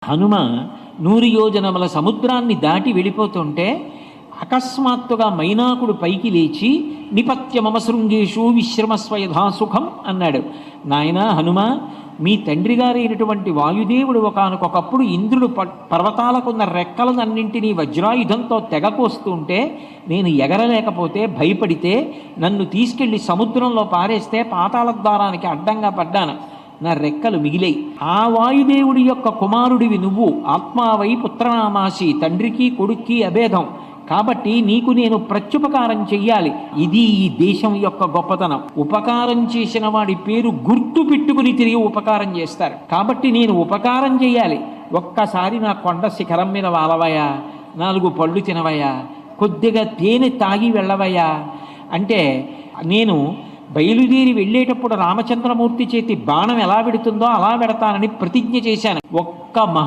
హనుమ 100 యోజనముల సముద్రాన్ని దాటి వెళ్ళిపోతుంటే అకస్మాత్తుగా మైనాకుడు పైకి లేచి నిపత్యమమ శృంగేషు విశ్రమస్వ యథాసుఖం అన్నాడు. నాయనా హనుమ, మీ తండ్రి గారైనటువంటి వాయుదేవుడు ఒకానొకప్పుడు ఇంద్రుడు పర్వతాలకున్న రెక్కలనన్నింటినీ వజ్రాయుధంతో తెగకోస్తుంటే నేను ఎగరలేకపోతే భయపడితే నన్ను తీసుకెళ్లి సముద్రంలో పారేస్తే పాతాళ ద్వారానికి అడ్డంగా పడ్డాను, నా రెక్కలు మిగిలాయి. ఆ వాయుదేవుడి యొక్క కుమారుడివి నువ్వు, ఆత్మావై పుత్రనామాసి, తండ్రికి కొడుక్కి అభేదం కాబట్టి నీకు నేను ప్రత్యుపకారం చెయ్యాలి. ఇది ఈ దేశం యొక్క గొప్పతనం. ఉపకారం చేసిన వాడి పేరు గుర్తు పెట్టుకుని తిరిగి ఉపకారం చేస్తారు. కాబట్టి నేను ఉపకారం చెయ్యాలి. ఒక్కసారి నా కొండ శిఖరం మీద వాలవయ్యా, 4 పళ్ళు తినవయ్యా, కొద్దిగా తేనె తాగి వెళ్ళవయ్యా అంటే నేను బయలుదేరి వెళ్ళేటప్పుడు రామచంద్రమూర్తి చేతి బాణం ఎలా వెడుతుందో అలా వెడతానని ప్రతిజ్ఞ చేశాను. ఒక్క మహా